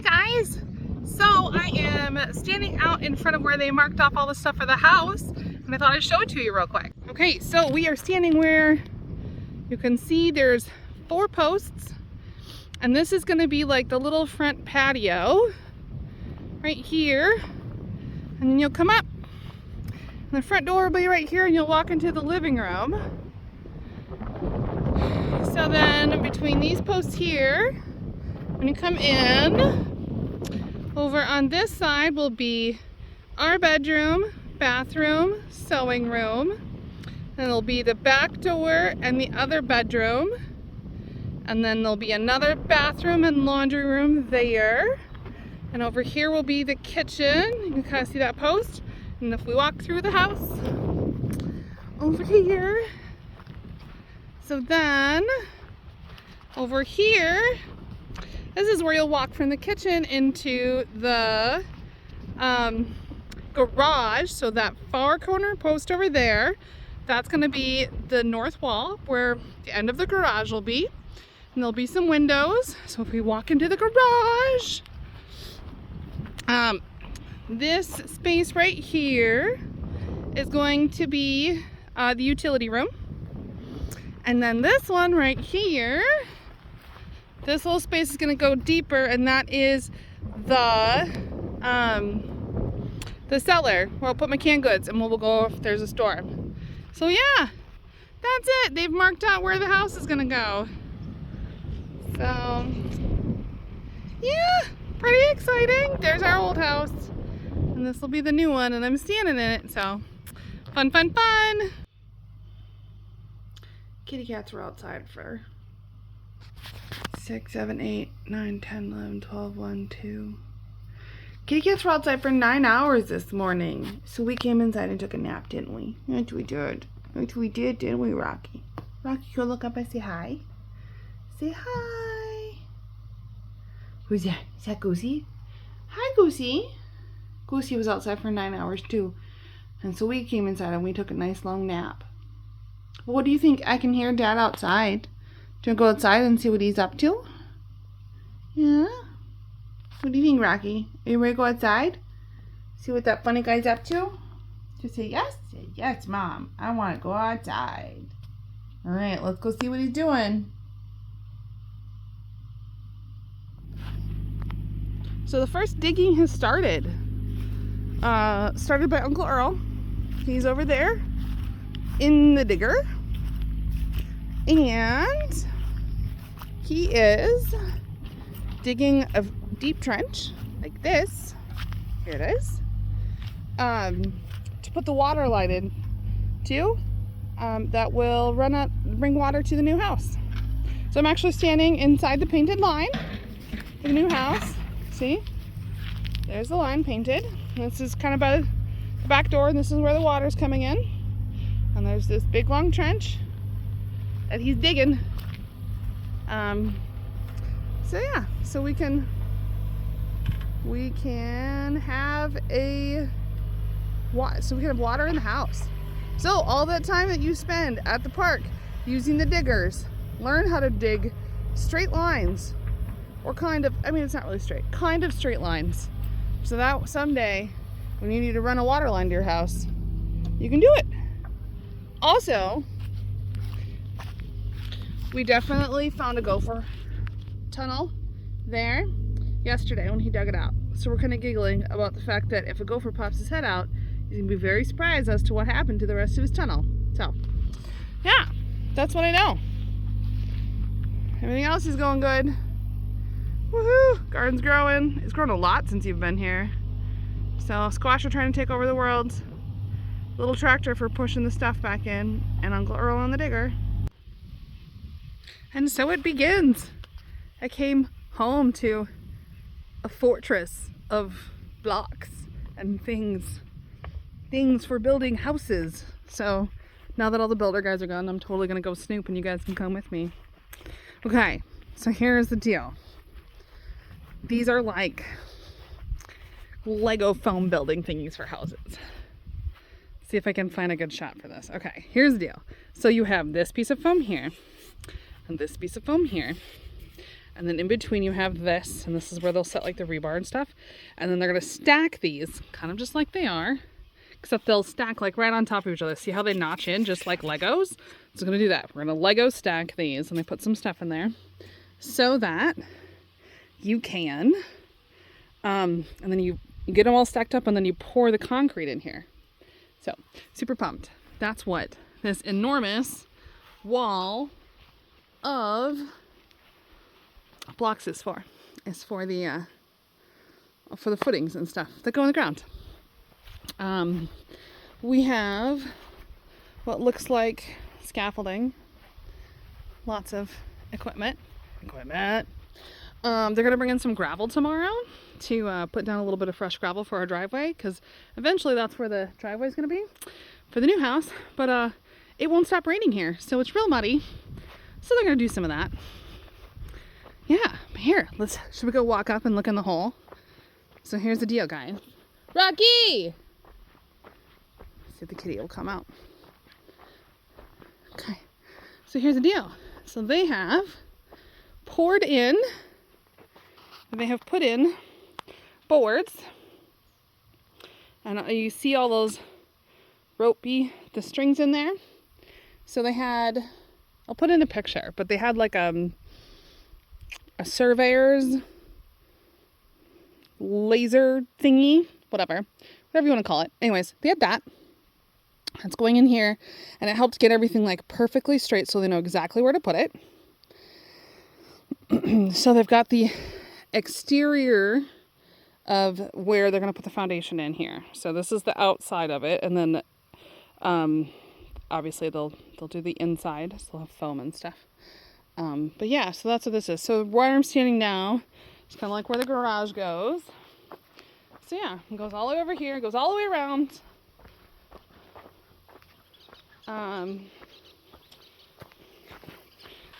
guys! So I am standing out in front of where they marked off all the stuff for the house, and I thought I'd show it to you real quick. Okay, so we are standing where you can see there's 4 posts, and this is going to be like the little front patio right here, and then you'll come up and the front door will be right here, and you'll walk into the living room. So then between these posts here, when you come in, over on this side will be our bedroom, bathroom, sewing room, and it'll be the back door and the other bedroom, and then there'll be another bathroom and laundry room there, and over here will be the kitchen. You can kind of see that post, and if we walk through the house over here, so then over here, this is where you'll walk from the kitchen into the garage. So that far corner post over there, that's going to be the north wall where the end of the garage will be. And there'll be some windows. So if we walk into the garage, this space right here is going to be the utility room. And then this one right here, this little space is going to go deeper, and that is the cellar where I'll put my canned goods, and we'll go if there's a storm. So yeah, that's it. They've marked out where the house is going to go. So yeah, pretty exciting. There's our old house, and this will be the new one, and I'm standing in it. So fun, fun, fun. Kitty cats were outside for 6, 7, 8, 9, 10, 11, 12, 1, 2. Kitty cats were outside for 9 hours this morning. So we came inside and took a nap, didn't we? Yes, we did. Yes, we did, didn't we, Rocky? Rocky, go look up and say hi. Say hi. Who's that? Is that Goosey? Hi, Goosey. Goosey was outside for 9 hours too. And so we came inside and we took a nice long nap. What do you think? I can hear Dad outside. Do you want to go outside and see what he's up to? Yeah? What do you think, Rocky? Are you ready to go outside? See what that funny guy's up to? Just say yes? Say yes, Mom. I want to go outside. Alright, let's go see what he's doing. So the first digging has started. Started by Uncle Earl. He's over there in the digger, and he is digging a deep trench like this. Here it is, to put the water line in too, that will run up, bring water to the new house. So I'm actually standing inside the painted line for the new house. See, there's the line painted. This is kind of by the back door, and this is where the water's coming in. And there's this big long trench that he's digging. So yeah, so we can have water in the house. So all that time that you spend at the park using the diggers, learn how to dig straight lines, or kind of, I mean, it's not really straight, kind of straight lines. So that someday when you need to run a water line to your house, you can do it. Also, we definitely found a gopher tunnel there yesterday when he dug it out. So we're kind of giggling about the fact that if a gopher pops his head out, he's going to be very surprised as to what happened to the rest of his tunnel. So, yeah, that's what I know. Everything else is going good. Woohoo! Garden's growing. It's grown a lot since you've been here. So squash are trying to take over the world. Little tractor for pushing the stuff back in, and Uncle Earl on the digger. And so it begins. I came home to a fortress of blocks and things for building houses. So now that all the builder guys are gone, I'm totally gonna go snoop, and you guys can come with me. Okay, so here's the deal. These are like Lego foam building thingies for houses. See if I can find a good shot for this. Okay, here's the deal. So you have this piece of foam here, and this piece of foam here, And then in between you have this, and this is where they'll set like the rebar and stuff. And then they're gonna stack these, kind of just like they are, except they'll stack like right on top of each other. See how they notch in just like Legos? So I'm gonna do that. We're gonna Lego stack these, and they put some stuff in there so that you can, and then you get them all stacked up, and then you pour the concrete in here. So super pumped. That's what this enormous wall of blocks is for. It's for the footings and stuff that go in the ground. We have what looks like scaffolding, lots of equipment. They're gonna bring in some gravel tomorrow to put down a little bit of fresh gravel for our driveway, because eventually that's where the driveway is gonna be for the new house. But it won't stop raining here, so it's real muddy. So they're gonna do some of that. Yeah, here, should we go walk up and look in the hole? So here's the deal, guys. Rocky! See if the kitty will come out. Okay, so here's the deal. So they have poured in, they have put in boards, and you see all those ropey, the strings in there. So they had, I'll put in a picture, but they had like a surveyor's laser thingy, whatever you want to call it. Anyways, they had that. It's going in here, and it helped get everything like perfectly straight so they know exactly where to put it. So they've got the exterior of where they're going to put the foundation in here. So this is the outside of it, and then obviously they'll do the inside, so they'll have foam and stuff. But yeah, so that's what this is. So where I'm standing now, it's kind of like where the garage goes. So yeah, it goes all the way over here, goes all the way around.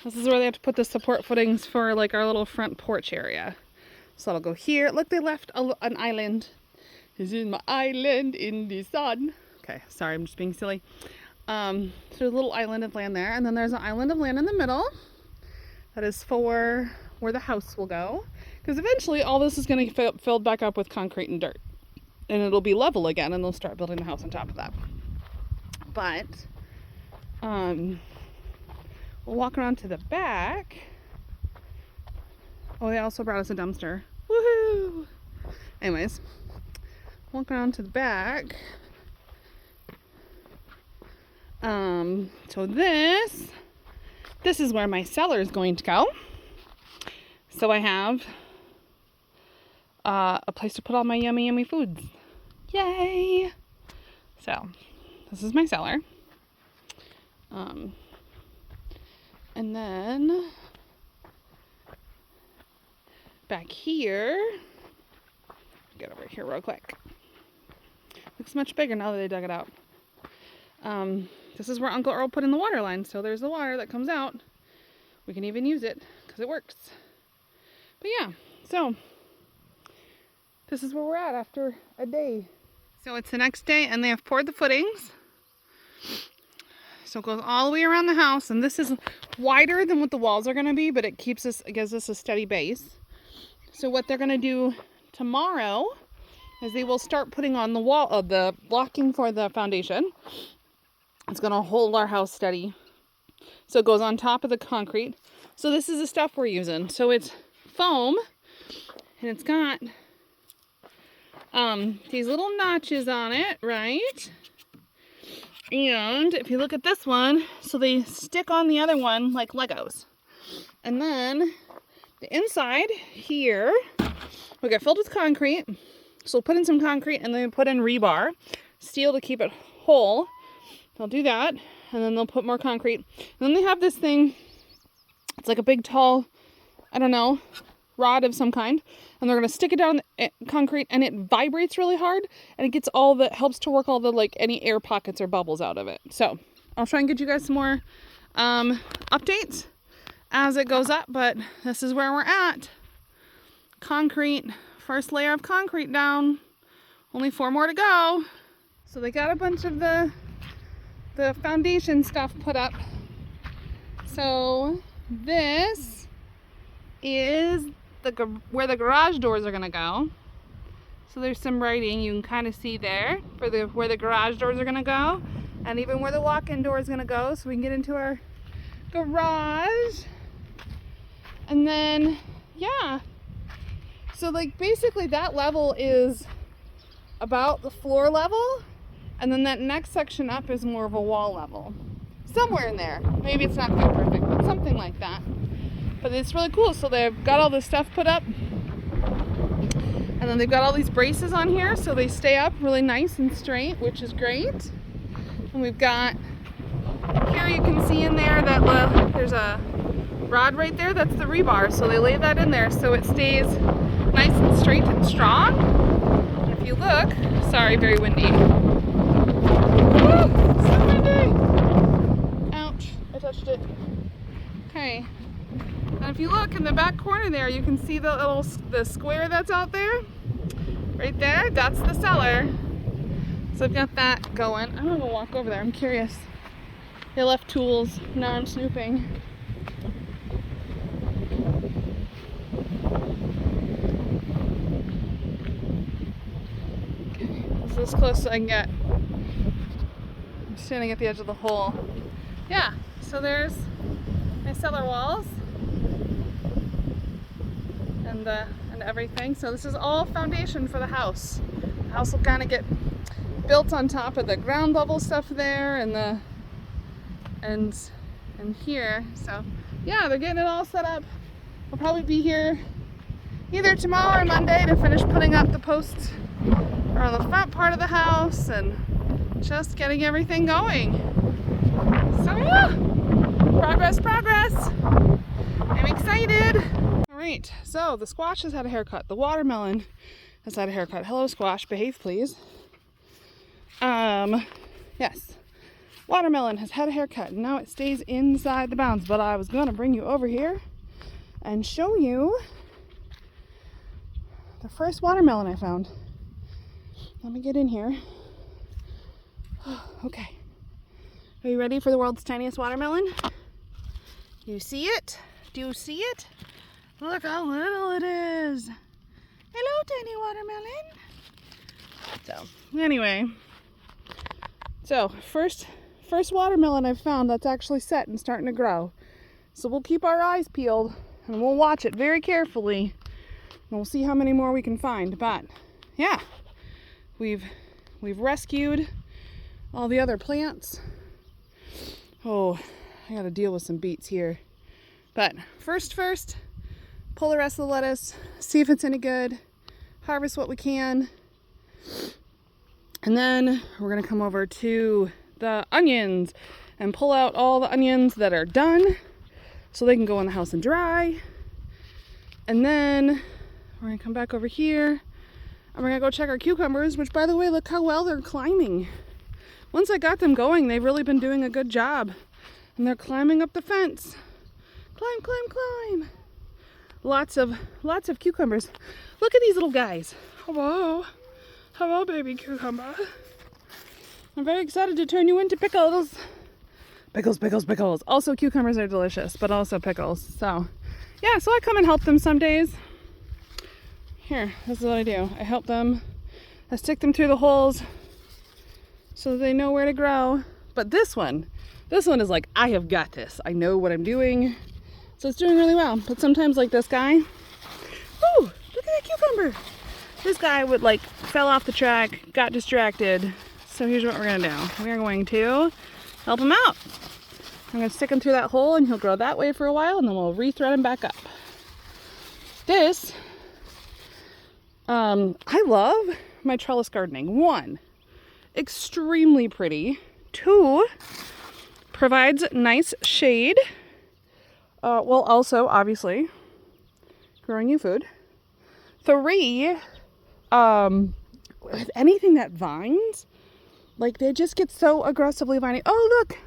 This is where they have to put the support footings for like our little front porch area. So that'll go here. Look, they left an island. This is my island in the sun. Okay, sorry, I'm just being silly. So there's a little island of land there, and then there's an island of land in the middle. That is for where the house will go. Because eventually all this is going to get filled back up with concrete and dirt. And it'll be level again, and they'll start building the house on top of that. But, we'll walk around to the back. Oh, they also brought us a dumpster. Woohoo! Anyways, walk around to the back. So this is where my cellar is going to go. So I have a place to put all my yummy, yummy foods. Yay! So this is my cellar. And then back here, get over here real quick. Looks much bigger now that they dug it out. This is where Uncle Earl put in the water line. So there's the water that comes out. We can even use it because it works. But yeah, so this is where we're at after a day. So it's the next day, and they have poured the footings. So it goes all the way around the house, and this is wider than what the walls are going to be, but it gives us a steady base. So what they're going to do tomorrow is they will start putting on the wall, the blocking for the foundation. It's going to hold our house steady. So it goes on top of the concrete. So this is the stuff we're using. So it's foam, and it's got these little notches on it, right? And if you look at this one, so they stick on the other one like Legos. And then the inside here will get filled with concrete. So we'll put in some concrete, and then put in rebar, steel to keep it whole. They'll do that, and then they'll put more concrete. And then they have this thing, it's like a big tall, I don't know, rod of some kind, and they're going to stick it down in the concrete, and it vibrates really hard, and it gets helps to work all the like any air pockets or bubbles out of it. So I'll try and get you guys some more updates as it goes up, but this is where we're at. Concrete, first layer of concrete down, only 4 more to go. So they got a bunch of the foundation stuff put up. So this is where the garage doors are gonna go. So there's some writing you can kind of see there for where the garage doors are gonna go, and even where the walk-in door is gonna go, so we can get into our garage. And then, yeah. So like basically that level is about the floor level, and then that next section up is more of a wall level. Somewhere in there. Maybe it's not quite perfect, but something like that. But it's really cool. So they've got all this stuff put up, and then they've got all these braces on here so they stay up really nice and straight, which is great. And we've got, here you can see in there that there's a rod right there, that's the rebar. So they lay that in there so it stays nice and straight and strong. And if you look, sorry, very windy. Woo, so windy. Ouch, I touched it. Okay. And if you look in the back corner there, you can see the square that's out there. Right there, that's the cellar. So I've got that going. I'm gonna walk over there, I'm curious. They left tools, now I'm snooping. Okay, this is as close as I can get. I'm standing at the edge of the hole. Yeah, so there's my cellar walls. And everything. So this is all foundation for the house. The house will kind of get built on top of the ground level stuff there and here. So yeah, they're getting it all set up. We'll probably be here either tomorrow or Monday to finish putting up the posts around the front part of the house and just getting everything going. So yeah, progress. I'm excited. Alright, so the squash has had a haircut. The watermelon has had a haircut. Hello squash, behave please. Yes. Watermelon has had a haircut and now it stays inside the bounds, but I was gonna bring you over here and show you the first watermelon I found. Let me get in here. Okay. Are you ready for the world's tiniest watermelon? Do you see it? Do you see it? Look how little it is. Hello, tiny watermelon. So, anyway. So, first watermelon I've found that's actually set and starting to grow. So we'll keep our eyes peeled and we'll watch it very carefully. And we'll see how many more we can find. But, yeah. We've rescued all the other plants. Oh, I gotta deal with some beets here. But, first, pull the rest of the lettuce, see if it's any good, harvest what we can, and then we're gonna come over to the onions and pull out all the onions that are done so they can go in the house and dry. And then we're gonna come back over here and we're gonna go check our cucumbers, which by the way, look how well they're climbing. Once I got them going, they've really been doing a good job. And they're climbing up the fence. Climb. Lots of cucumbers. Look at these little guys. Hello, baby cucumber. I'm very excited to turn you into pickles. Pickles. Also, cucumbers are delicious, but also pickles. So, yeah, so I come and help them some days. Here, this is what I do. I help them. I stick them through the holes so they know where to grow. But this one is like, I have got this. I know what I'm doing. So it's doing really well. But sometimes like this guy, ooh, look at that cucumber. This guy fell off the track, got distracted. So here's what we're gonna do. We're going to help him out. I'm gonna stick him through that hole and he'll grow that way for a while and then we'll re-thread him back up. This, I love my trellis gardening. 1, extremely pretty. 2, provides nice shade. Well, also, obviously, growing you food. 3, with anything that vines, like they just get so aggressively viney. Oh, look,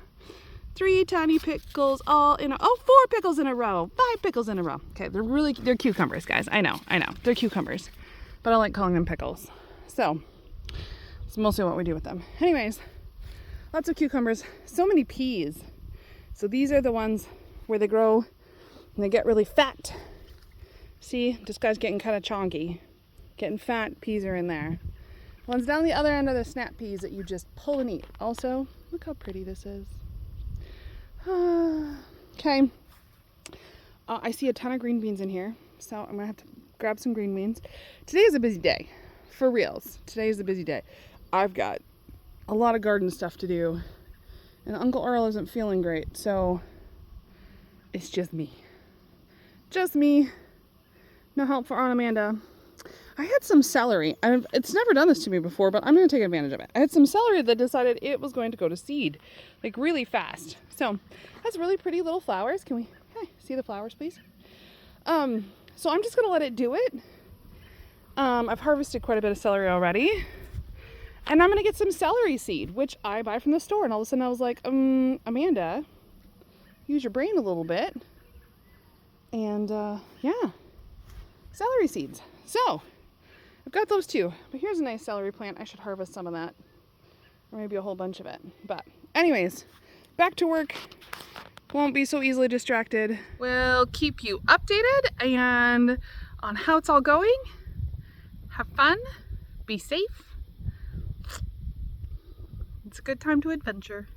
3 tiny pickles all in 4 pickles in a row, 5 pickles in a row. Okay, they're cucumbers, guys. I know, they're cucumbers, but I like calling them pickles. So, it's mostly what we do with them. Anyways, lots of cucumbers, so many peas. So these are the ones where they grow and they get really fat See, this guy's getting kind of chonky. Getting fat, peas are in there. One's down the other end of the snap peas that you just pull and eat. Also, look how pretty this is. Okay. I see a ton of green beans in here, so I'm gonna have to grab some green beans. Today is a busy day, for reals. Today is a busy day. I've got a lot of garden stuff to do, and Uncle Earl isn't feeling great, so it's just me. Just me. No help for Aunt Amanda. I had some celery. It's never done this to me before, but I'm going to take advantage of it. I had some celery that decided it was going to go to seed, like really fast. So it has really pretty little flowers. Can we see the flowers, please? So I'm just going to let it do it. I've harvested quite a bit of celery already. And I'm going to get some celery seed, which I buy from the store. And all of a sudden I was like, Amanda, use your brain a little bit. And yeah, celery seeds. So I've got those too, but here's a nice celery plant. I should harvest some of that, or maybe a whole bunch of it. But anyways, back to work. Won't be so easily distracted. We'll keep you updated and on how it's all going. Have fun, be safe. It's a good time to adventure.